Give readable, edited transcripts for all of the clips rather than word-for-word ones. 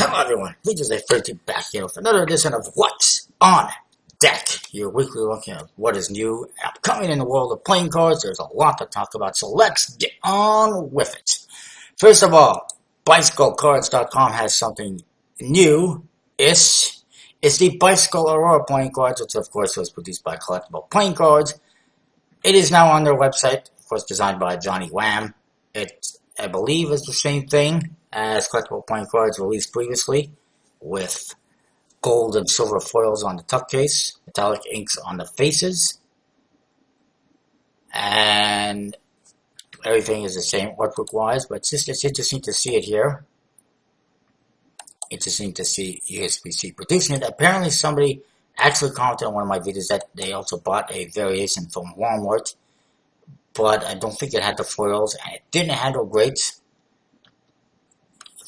Hello everyone, DJ13 back here with another edition of What's on Deck, your weekly look at what is new and upcoming in the world of playing cards. There's a lot to talk about, so let's get on with it. First of all, BicycleCards.com has something new-ish. It's the Bicycle Aurora playing cards, which of course was produced by Collectible Playing Cards. It is now on their website, of course designed by Johnny Wham. It, I believe, is the same thing as Collectible Playing Cards released previously, with gold and silver foils on the tuck case, metallic inks on the faces, and everything is the same artwork wise, but it's interesting to see it here. Interesting to see USPC producing it. Apparently somebody actually commented on one of my videos that they also bought a variation from Walmart, but I don't think it had the foils, and it didn't handle great,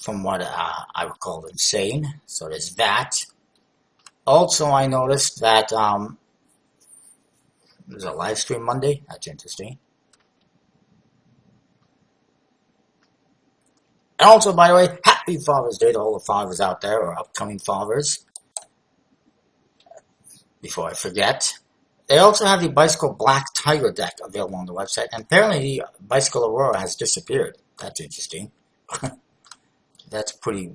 from what I recall them saying. So there's that. Also, I noticed that there's a live stream Monday. That's interesting. And also, by the way, happy Father's Day to all the fathers out there, or upcoming fathers. Before I forget. They also have the Bicycle Black Tiger deck available on the website, and apparently the Bicycle Aurora has disappeared. That's interesting. That's pretty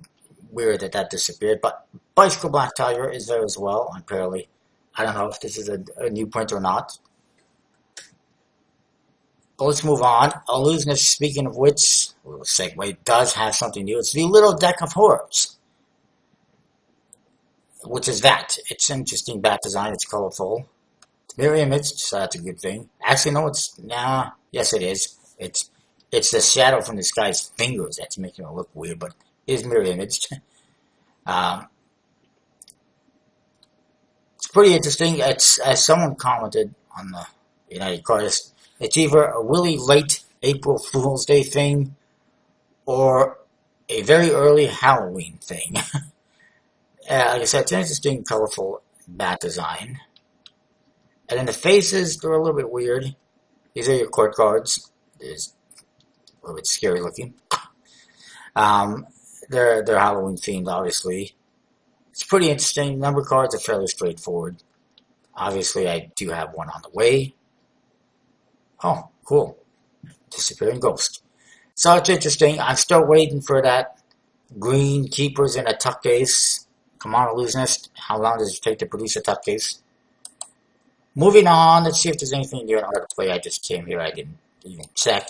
weird that that disappeared, but Bicycle Black Tiger is there as well, apparently. I don't know if this is a new print or not. But let's move on. Illusionist, speaking of which, a little segue, does have something new. It's the Little Deck of Horrors, which is that. It's an interesting bat design. It's colorful. It's mirror image, so that's a good thing. Actually, no, it's... Nah, yes, it is. It's the shadow from this guy's fingers that's making it look weird, but it is mirror imaged. It's pretty interesting. It's, as someone commented on the United Cardists, it's either a really late April Fool's Day thing or a very early Halloween thing. Like I said, it's an interesting, colorful bat design. And then the faces, they're a little bit weird. These are your court cards. There's a little bit scary looking. They're Halloween themed, obviously. It's pretty interesting. Number cards are fairly straightforward. Obviously, I do have one on the way. Oh, cool. Disappearing Ghost. So it's interesting. I'm still waiting for that green keepers in a tuck case. Come on, Illusionist. How long does it take to produce a tuck case? Moving on. Let's see if there's anything new in Art of Play. I just came here. I didn't even check.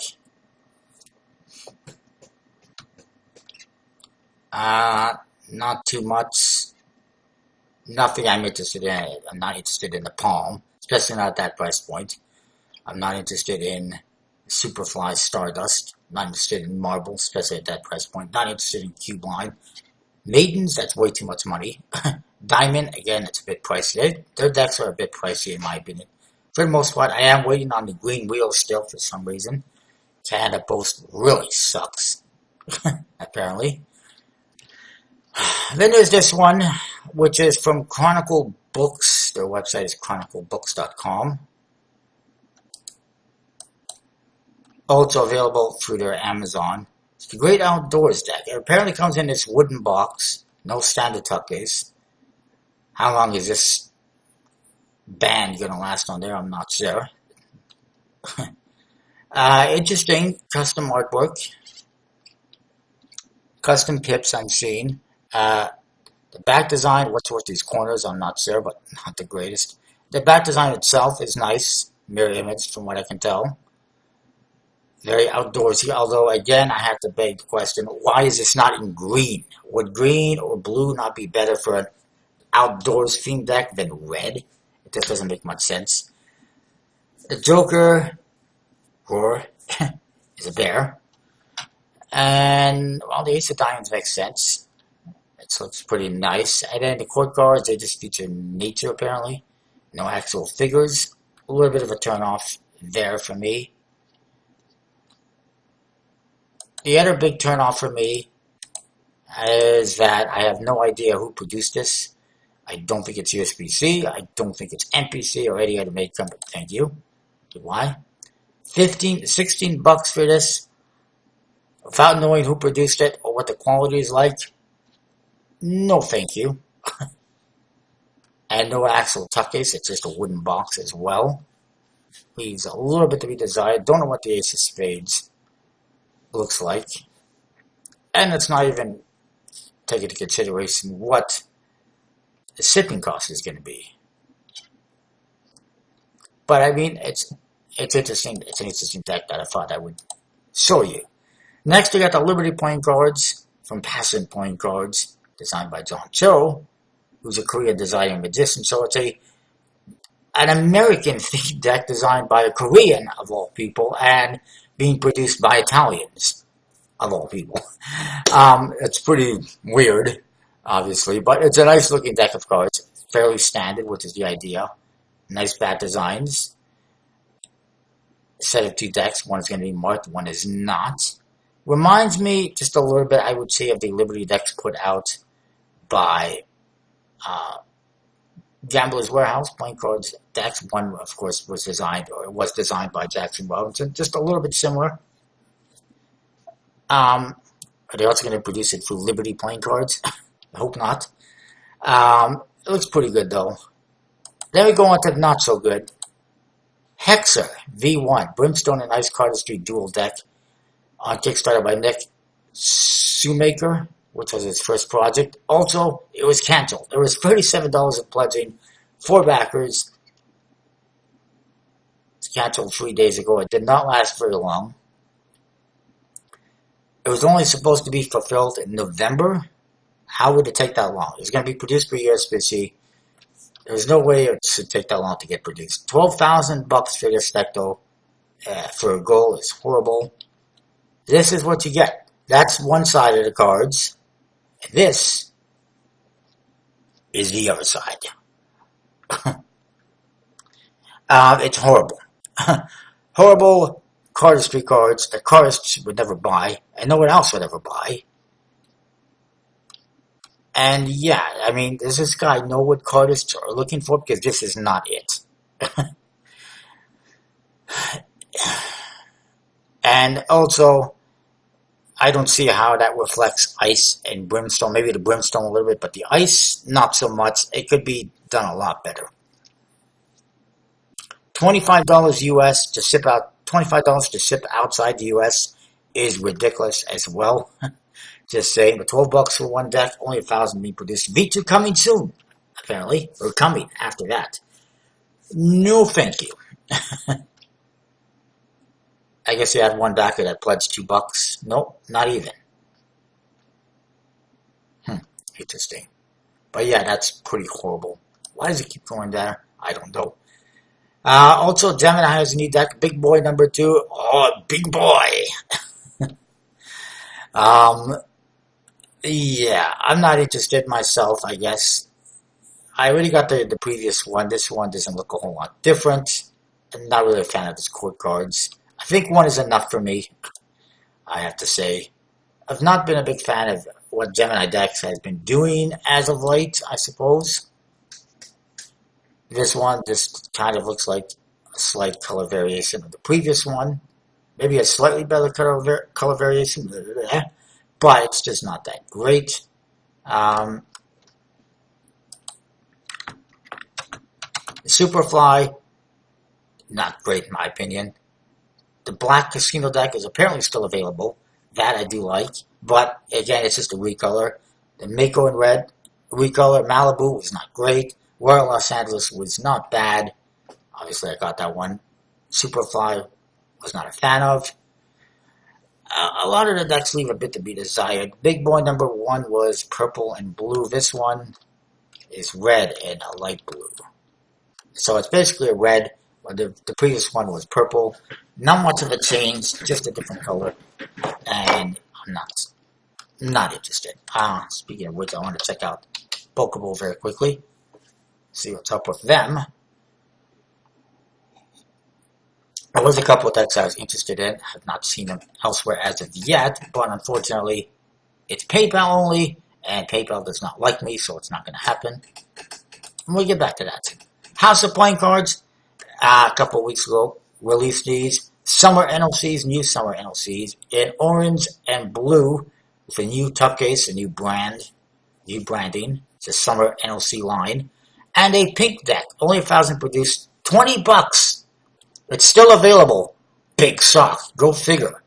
Not too much. Nothing I'm interested in. I'm not interested in the Palm, especially not at that price point. I'm not interested in Superfly Stardust. Not interested in Marble, especially at that price point. Not interested in Cube Line. Maidens, that's way too much money. Diamond, again, it's a bit pricey. Their decks are a bit pricey in my opinion. For the most part, I am waiting on the green wheel still for some reason. Canada Post really sucks. Apparently. Then there's this one, which is from Chronicle Books. Their website is chroniclebooks.com. Also available through their Amazon. It's the Great Outdoors deck. It apparently comes in this wooden box. No standard tuck case. How long is this band going to last on there? I'm not sure. Interesting. Custom artwork. Custom pips I'm seeing. The back design, what's worth these corners, I'm not sure, but not the greatest. The back design itself is nice. Mirror image, from what I can tell. Very outdoorsy, although, again, I have to beg the question, why is this not in green? Would green or blue not be better for an outdoors themed deck than red? It just doesn't make much sense. The Joker, Roar, is a bear. And, well, the Ace of Diamonds makes sense. It looks pretty nice. And then the court cards, they just feature nature, apparently. No actual figures. A little bit of a turn-off there for me. The other big turn-off for me is that I have no idea who produced this. I don't think it's USPC. I don't think it's NPC or any other made company. Thank you. Why? 16 bucks for this, without knowing who produced it or what the quality is like. No thank you. And no actual tuck case, it's just a wooden box as well. Leaves a little bit to be desired. Don't know what the Ace of Spades looks like. And let's not even take into consideration what the shipping cost is going to be. But I mean, it's interesting. It's an interesting deck that I thought I would show you. Next, we got the Liberty playing cards from Passion Playing Cards, designed by John Cho, who's a Korean designer and magician. So it's an American themed deck designed by a Korean, of all people, and being produced by Italians, of all people. It's pretty weird, obviously, but it's a nice looking deck of cards. Fairly standard, which is the idea. Nice bat designs. A set of two decks. One is going to be marked, one is not. Reminds me just a little bit, I would say, of the Liberty decks put out by Gambler's Warehouse playing cards decks. One, of course, was designed by Jackson Robinson. Just a little bit similar. Are they also going to produce it through Liberty playing cards? I hope not. It looks pretty good, though. Then we go on to the not so good. Hexa V1 Brimstone and Ice Cardistry dual deck on Kickstarter by Nick Shoemaker, which was his first project. Also, it was canceled. There was $37 of pledging, 4 backers. It's canceled 3 days ago. It did not last very long. It was only supposed to be fulfilled in November. How would it take that long? It was going to be produced per year, Spitzy. There's no way it should take that long to get produced. $12,000 for this deck, though, for a goal is horrible. This is what you get. That's one side of the cards. This is the other side. It's horrible. Horrible cardistry cards that cardists would never buy, and no one else would ever buy. And yeah, I mean, does this guy know what cardists are looking for? Because this is not it. And also, I don't see how that reflects ice and brimstone. Maybe the brimstone a little bit, but the ice, not so much. It could be done a lot better. $25 US to ship out. $25 to ship outside the US is ridiculous as well. Just saying, but $12 for one deck, only 1,000 being produced. V2 coming soon, apparently, or coming after that. No, thank you. I guess you had one backer that pledged $2. Nope, not even. Interesting. But yeah, that's pretty horrible. Why does it keep going there? I don't know. Also, Gemini has a new deck, Big Boy number 2. Oh, big boy! Yeah, I'm not interested myself, I guess. I already got the previous one. This one doesn't look a whole lot different. I'm not really a fan of this court cards. I think one is enough for me, I have to say. I've not been a big fan of what Gemini Decks has been doing as of late, I suppose. This one just kind of looks like a slight color variation of the previous one. Maybe a slightly better color variation. But it's just not that great. The Superfly, not great in my opinion. The Black Casino deck is apparently still available. That I do like. But again, it's just a recolor. The Mako in red, recolor. Malibu was not great. Royal Los Angeles was not bad. Obviously, I got that one. Superfly was not a fan of. A lot of the decks leave a bit to be desired. Big Boy number 1 was purple and blue. This one is red and a light blue. So it's basically a red. The previous one was purple. Not much of a change, just a different color. And I'm not interested. Speaking of which, I want to check out Pokeball very quickly. See what's up with them. There was a couple of decks I was interested in. I have not seen them elsewhere as of yet, but unfortunately, it's PayPal only, and PayPal does not like me, so it's not going to happen. And we'll get back to that. House of Playing Cards, a couple of weeks ago, released these summer NLCs, new summer NLCs, in orange and blue, with a new tuck case, a new brand. new branding. It's a summer NLC line. And a pink deck, only 1,000 produced, $20. It's still available. Big sock, go figure.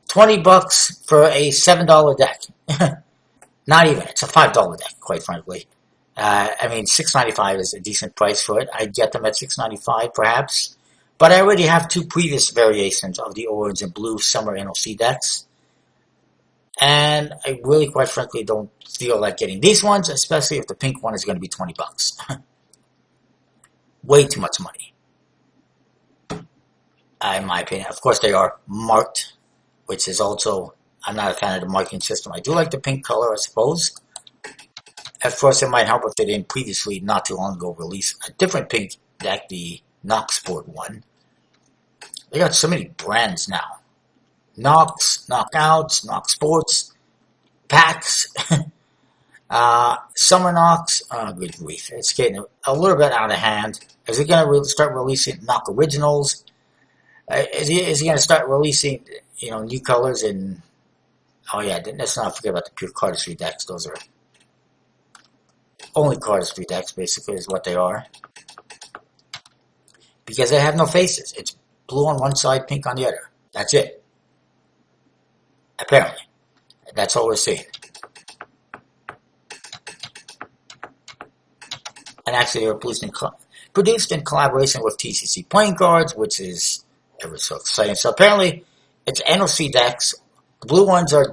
$20 for a $7 deck. Not even, it's a $5 deck, quite frankly. I mean, $6.95 is a decent price for it. I'd get them at $6.95 perhaps. But I already have two previous variations of the orange and blue summer NLC decks. And I really, quite frankly, don't feel like getting these ones, especially if the pink one is going to be $20. Way too much money, in my opinion. Of course, they are marked, which is also, I'm not a fan of the marking system. I do like the pink color, I suppose. Of course, it might help if they didn't previously, not too long ago, release a different pink deck, the Knocksport one. They got so many brands now. Knocks, Knockouts, Knock Sports, Packs, Summer Knocks. Oh, good grief. It's getting a little bit out of hand. Is he going to start releasing Knock Originals? Is he going to start releasing, new colors? And oh yeah, let's not forget about the pure cardistry decks. Those are only cardistry decks, basically, is what they are. Because they have no faces. It's blue on one side, pink on the other. That's it. Apparently. That's all we're seeing. And actually, they were produced in collaboration with TCC Playing Cards, which is ever so exciting. So apparently, it's NLC decks. The blue ones are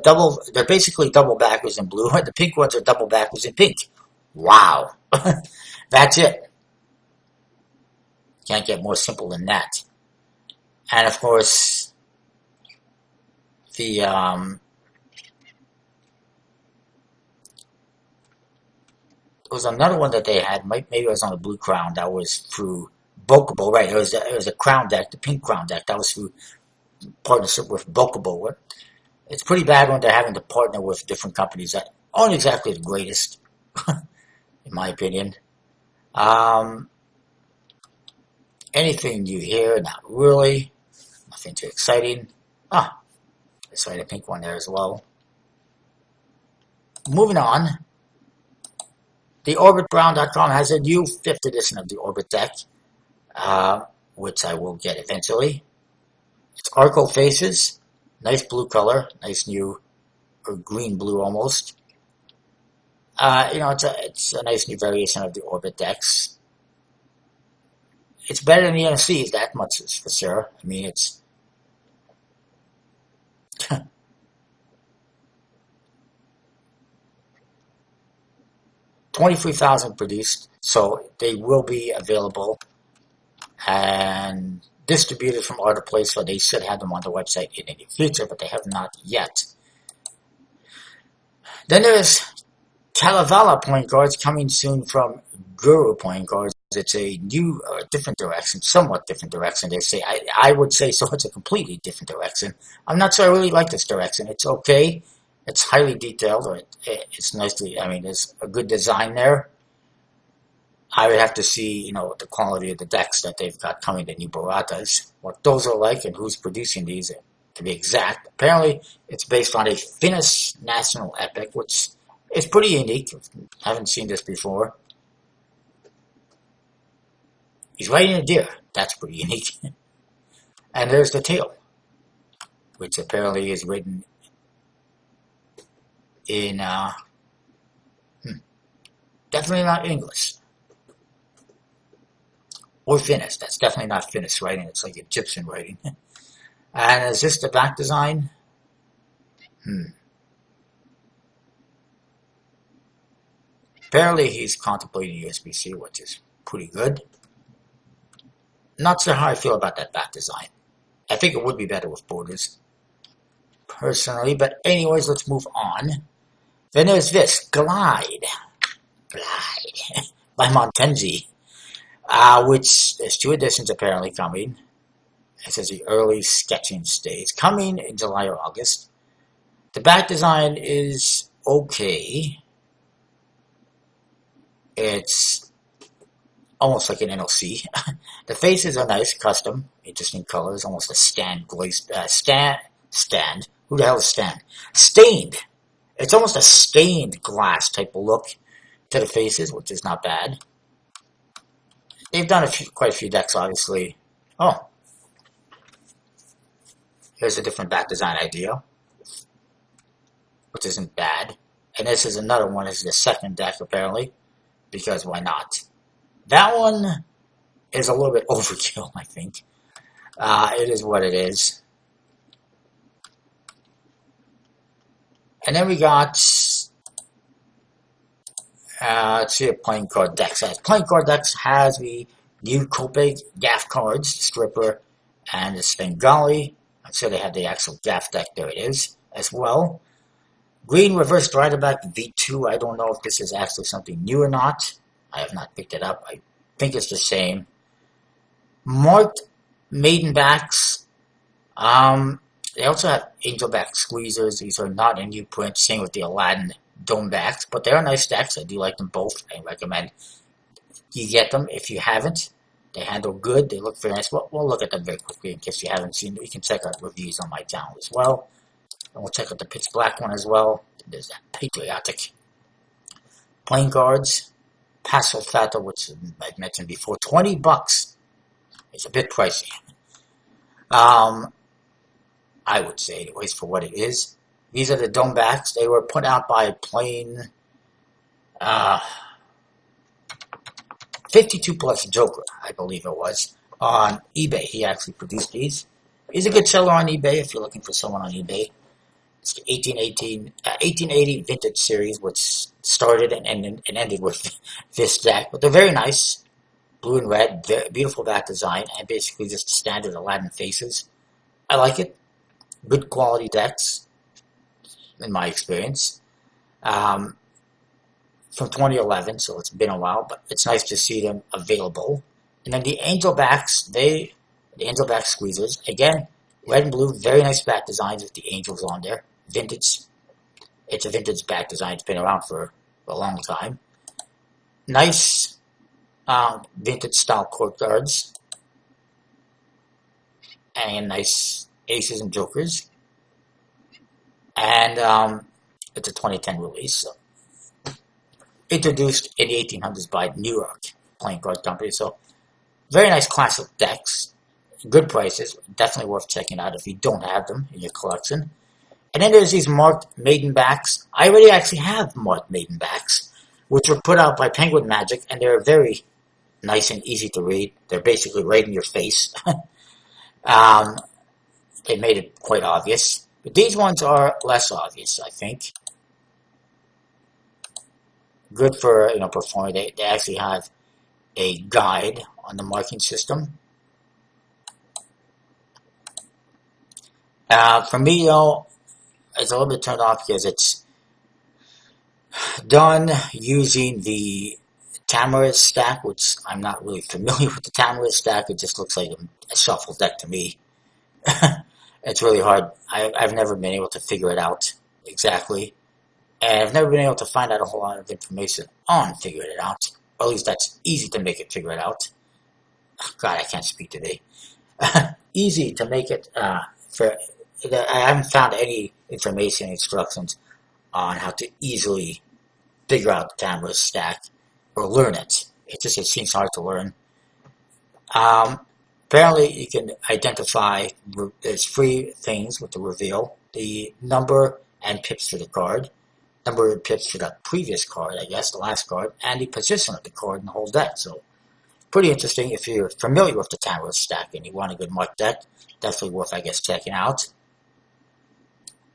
they're basically double backwards in blue. The pink ones are double backwards in pink. Wow. That's it. Can't get more simple than that. And of course, the there was another one that they had. Maybe it was on the Blue Crown. That was through Bokubo, right? It was a Crown deck, the pink Crown deck. That was through partnership with Bokubo. It's pretty bad when they're having to partner with different companies that aren't exactly the greatest, in my opinion. Anything new here? Not really. Nothing too exciting. That's right, a pink one there as well. Moving on. The OrbitBrown.com has a new 5th edition of the Orbit deck, which I will get eventually. It's Arco Faces. Nice blue color. Nice new, or green-blue almost. It's a nice new variation of the Orbit decks. It's better than the NFCs, that much is for sure. I mean, it's 23,000 produced, so they will be available and distributed from Artplay, so they should have them on the website in the future, but they have not yet. Then there's Kalevala Playing Cards coming soon from Guru Playing Cards. It's a new, different direction, somewhat different direction. They say, I would say so. It's a completely different direction. I'm not sure I really like this direction. It's okay. It's highly detailed. It's nicely, there's a good design there. I would have to see, the quality of the decks that they've got coming, the new Baratas, what those are like and who's producing these, to be exact. Apparently, it's based on a Finnish national epic, which is pretty unique. I haven't seen this before. He's riding a deer. That's pretty unique. And there's the tail, which apparently is written in, definitely not English. Or Finnish. That's definitely not Finnish writing. It's like Egyptian writing. And is this the back design? Apparently he's contemplating USB-C, which is pretty good. Not sure how I feel about that back design. I think it would be better with borders, personally. But anyways, let's move on. Then there's this, Glide by Montenzi, which there's 2 editions apparently coming. It says the early sketching stage, coming in July or August. The back design is okay. It's almost like an NLC. The faces are nice, custom, interesting colors, almost a stand glazed stand. Who the hell is stand? Stained It's almost a stained glass type of look to the faces, which is not bad. They've done quite a few decks, obviously. Oh, here's a different back design idea, which isn't bad. And this is another one. This is the second deck, apparently, because why not? That one is a little bit overkill, I think. It is what it is. And then we got, let's see, a playing card deck says. Playing card decks has the new Kopeg Gaff cards, Stripper, and the Svengali. I'm sure they have the actual Gaff deck. There it is, as well. Green Reverse Riderback V2. I don't know if this is actually something new or not. I have not picked it up. I think it's the same. Marked Maidenbacks. They also have Angelback Squeezers. These are not in new print. Same with the Aladdin Domebacks. But they are nice decks. I do like them both. I recommend you get them if you haven't. They handle good. They look very nice. We'll look at them very quickly in case you haven't seen them. You can check out reviews on my channel as well. And we'll check out the Pitch Black one as well. There's that Patriotic. Playing cards. Paso Fata, which I've mentioned before. $20. It's a bit pricey. I would say, anyways, for what it is. These are the Domebacks. They were put out by Plain 52 Plus Joker, I believe it was, on eBay. He actually produced these. He's a good seller on eBay if you're looking for someone on eBay. It's the 1880 vintage series, which started and ended with this deck. But they're very nice. Blue and red, very beautiful back design, and basically just standard Aladdin faces. I like it. Good quality decks, in my experience. From 2011, so it's been a while, but it's nice to see them available. And then the Angelbacks, the Angelback Squeezers, again, red and blue, very nice back designs with the angels on there. Vintage. It's a vintage back design. It's been around for a long time. Nice vintage style court cards. And nice aces and jokers. And it's a 2010 release. So. Introduced in the 1800s by New York Playing Card Company. So very nice classic decks. Good prices. Definitely worth checking out if you don't have them in your collection. And then there's these marked Maidenbacks. I already actually have marked Maidenbacks, which were put out by Penguin Magic, and they're very nice and easy to read. They're basically right in your face. They made it quite obvious. But these ones are less obvious, I think. Good for, performing. They actually have a guide on the marking system. For me, though, it's a little bit turned off because it's done using the Tamarisk stack, which I'm not really familiar with the Tamarisk stack. It just looks like a shuffle deck to me. It's really hard. I've never been able to figure it out exactly. And I've never been able to find out a whole lot of information on figuring it out. Or at least that's easy to make it figure it out. God, I can't speak today. Easy to make it I haven't found any information, instructions on how to easily figure out the Tamarisk stack or learn it. It seems hard to learn. Apparently, you can identify, there's 3 things with the reveal. The number and pips for the card. Number of pips for the previous card, I guess, the last card. And the position of the card in the whole deck. So, pretty interesting if you're familiar with the Tamarisk stack and you want a good marked deck. Definitely worth, I guess, checking out.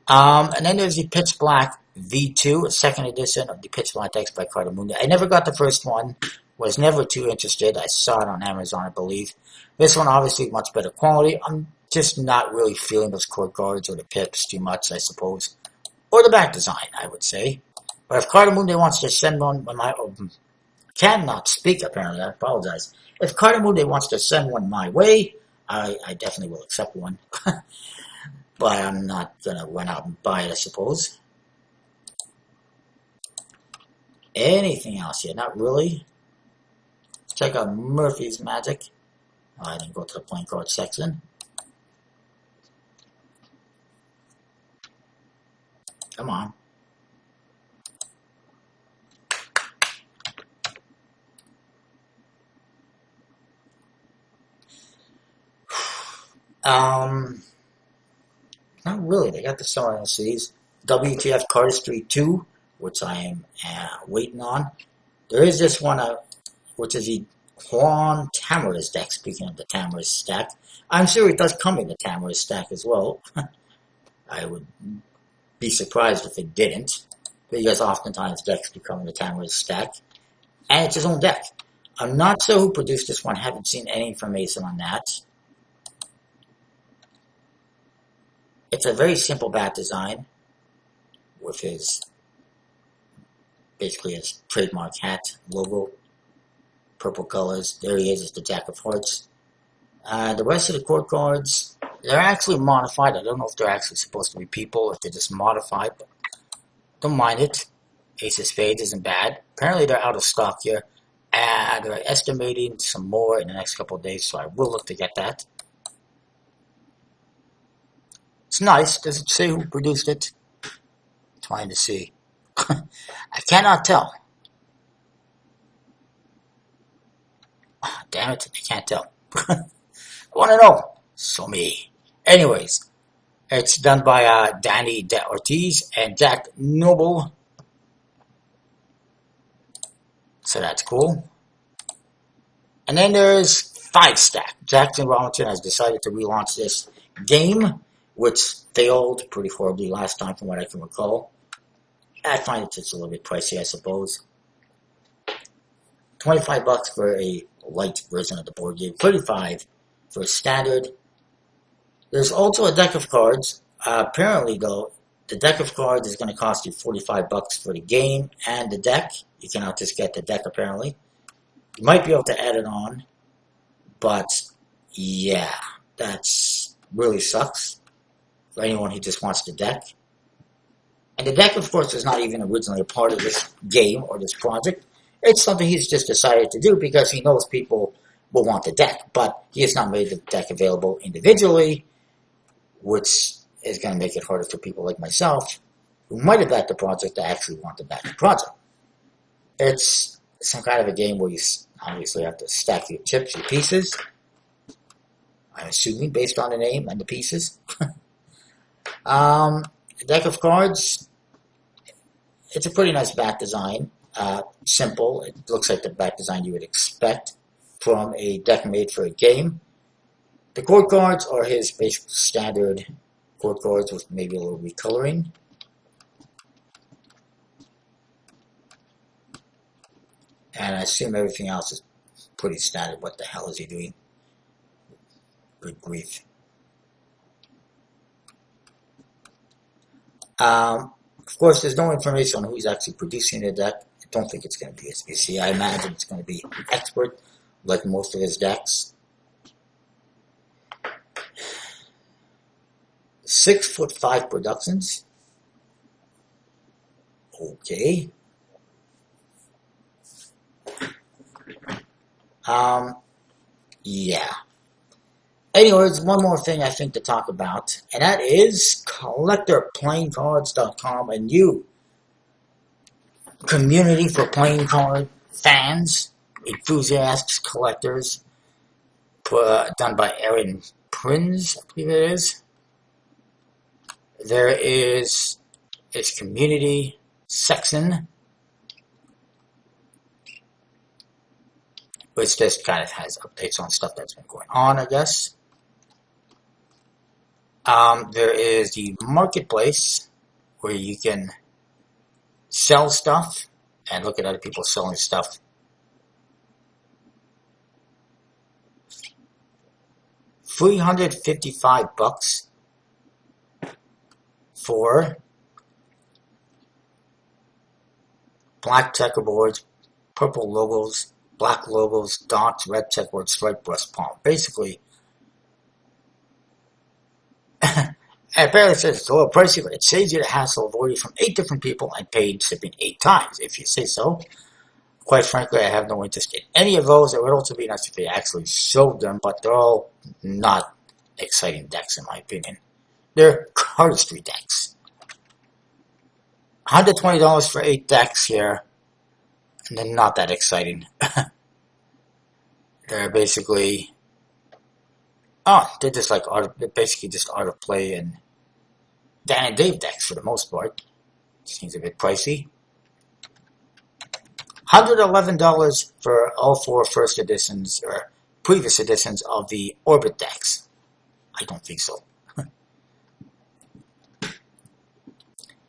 And then there's the Pitch Black V2, a second edition of the Pitch Black decks by Cardamundo. I never got the first one. Was never too interested. I saw it on Amazon, I believe. This one, obviously, much better quality. I'm just not really feeling those court cards or the pips too much, I suppose. Or the back design, I would say. But if Cardamundo wants to send one, cannot speak, apparently. I apologize. If Cardamundo wants to send one my way, I definitely will accept one. But I'm not going to run out and buy it, I suppose. Anything else here? Not really. Let's check out Murphy's Magic. Oh, I didn't go to the playing card section. Come on. Um, Not really. They got the summer LCDs. WTF Cardistry 2, which I am waiting on. There is this one, which is the Juan Tamariz deck. Speaking of the Tamariz stack, I'm sure it does come in the Tamariz stack as well. I would be surprised if it didn't, because oftentimes decks become in the Tamariz stack, and it's his own deck. I'm not sure who produced this one. Haven't seen any information on that. It's a very simple bat design with his, basically his trademark hat logo, purple colors. There he is, it's the Jack of Hearts. The rest of the court cards, they're actually modified. I don't know if they're actually supposed to be people, or if they're just modified, but don't mind it. Ace of Spades isn't bad. Apparently they're out of stock here. They're estimating some more in the next couple of days, so I will look to get that. It's nice. Does it say who produced it? Trying to see. I cannot tell. Oh, damn it, I can't tell. I want to know. So me. Anyways, it's done by Danny De Ortiz and Jack Noble. So that's cool. And then there's 5 Stack. Jackson Robinson has decided to relaunch this game, which failed pretty horribly last time from what I can recall. I find it just a little bit pricey, I suppose. $25 for a light version of the board game. $35 for a standard. There's also a deck of cards. Apparently, though, the deck of cards is going to cost you $45 for the game and the deck. You cannot just get the deck, apparently. You might be able to add it on, but yeah, that's really sucks for anyone who just wants the deck. And the deck, of course, is not even originally a part of this game or this project. It's something he's just decided to do because he knows people will want the deck, but he has not made the deck available individually, which is going to make it harder for people like myself who might have backed the project to actually want to back the project. It's some kind of a game where you obviously have to stack your chips, your pieces. I'm assuming based on the name and the pieces. The deck of cards, it's a pretty nice back design. Simple. It looks like the back design you would expect from a deck made for a game. The court cards are his basic standard court cards with maybe a little recoloring. And I assume everything else is pretty standard. What the hell is he doing? Good grief. Of course, there's no information on who's actually producing the deck. I don't think it's going to be SBC. I imagine it's going to be an expert, like most of his decks. 6'5" Productions. Okay. Yeah. Anyways, one more thing I think to talk about, and that is collectorplayingcards.com, a new community for playing card fans, enthusiasts, collectors, done by Aaron Prinz, I believe it is. There is its community section, which just kind of has updates on stuff that's been going on, I guess. There is the marketplace where you can sell stuff and look at other people selling stuff. $355 for black checkerboards, purple logos, black logos, dots, red checkerboard, striped breast palm. Basically, and apparently it says it's a little pricey, but it saves you the hassle of ordering from 8 different people and paid shipping 8 times, if you say so. Quite frankly, I have no interest in any of those. It would also be nice if they actually showed them, but they're all not exciting decks, in my opinion. They're cardistry decks. $120 for 8 decks here, and they're not that exciting. They're basically Oh, they're just like they're basically just art of play and Dan and Dave decks for the most part. Seems a bit pricey. $111 for all four first editions or previous editions of the Orbit decks. I don't think so.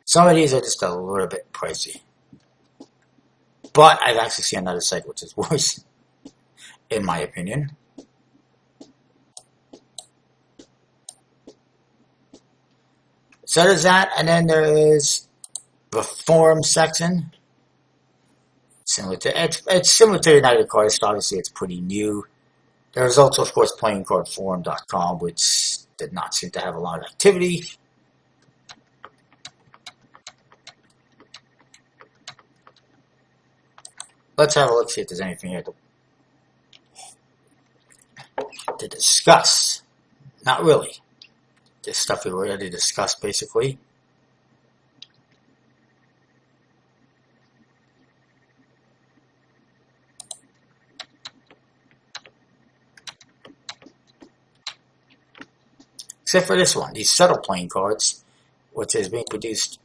Some of these are just a little bit pricey. But I've actually seen another site which is worse, in my opinion. So there's that, and then there is the forum section. Similar to it's similar to United Cards. Obviously, it's pretty new. There's also, of course, playingcardforum.com, which did not seem to have a lot of activity. Let's have a look, see if there's anything here to discuss. Not really. This stuff we already discussed, basically. Except for this one, these subtle playing cards, which is being produced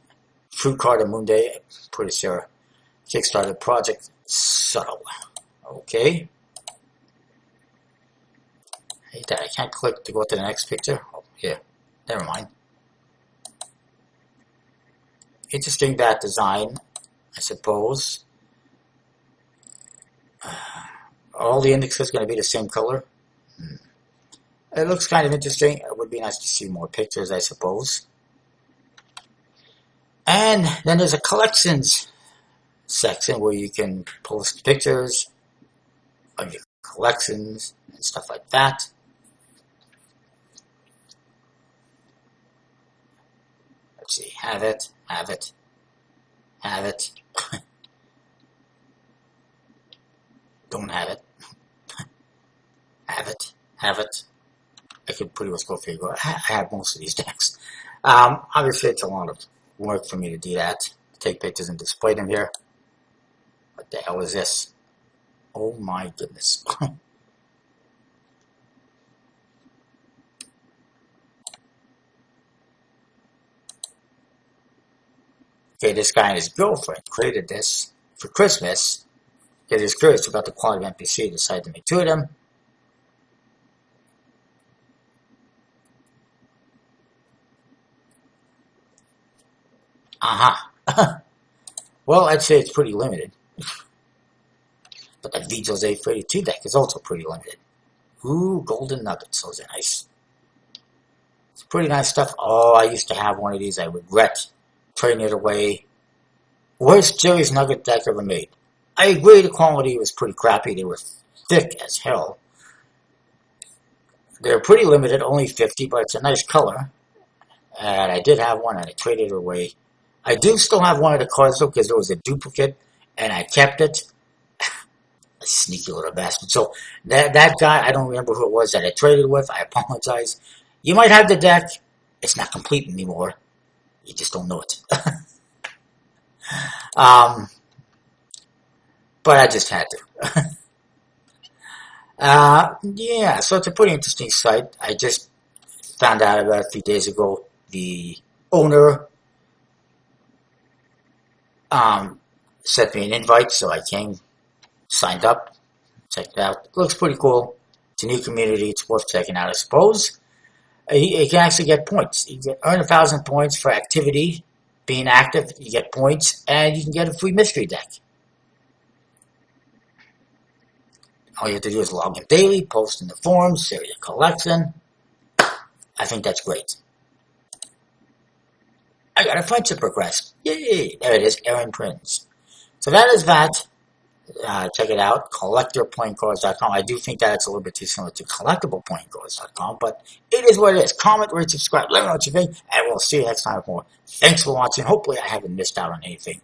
Fruit Card and Moonday. I'm pretty sure Kickstarter project subtle. Okay. Hey, I can't click to go to the next picture. Oh, yeah. Never mind. Interesting that design, I suppose. All the indexes going to be the same color. It looks kind of interesting. It would be nice to see more pictures, I suppose. And then there's a collections section where you can post pictures of your collections and stuff like that. Let's see, have it. Don't have it. Have it. I could pretty much go figure out. I have most of these decks. Obviously, it's a lot of work for me to do that. Take pictures and display them here. What the hell is this? Oh my goodness. Okay, this guy and his girlfriend created this for Christmas because he's curious about the quality of NPC. He decided to make two of them. Well, I'd say it's pretty limited. But the V Jose 32 deck is also pretty limited. Ooh, golden nuggets. Those are nice. It's pretty nice stuff. Oh, I used to have one of these. I regret trading it away. Worst Jerry's Nugget deck ever made. I agree the quality was pretty crappy. They were thick as hell. They're pretty limited, only 50, but it's a nice color. And I did have one, and I traded it away. I do still have one of the cards, though, because there was a duplicate, and I kept it. A sneaky little bastard. So, that guy, I don't remember who it was that I traded with. I apologize. You might have the deck. It's not complete anymore. You just don't know it. But I just had to. Yeah, so it's a pretty interesting site. I just found out about it a few days ago. The owner sent me an invite, so I came, signed up, checked it out. It looks pretty cool. It's a new community. It's worth checking out, I suppose. You can actually get points. You can earn 1,000 points for activity, being active. You get points, and you can get a free mystery deck. All you have to do is log in daily, post in the forums, share your collection. I think that's great. I got a friendship request. Yay! There it is, Aaron Prince. So that is that. Check it out, collectorplayingcards.com. I do think that it's a little bit too similar to collectibleplayingcards.com, but it is what it is. Comment, rate, subscribe, let me know what you think, and we'll see you next time for more. Thanks for watching. Hopefully I haven't missed out on anything.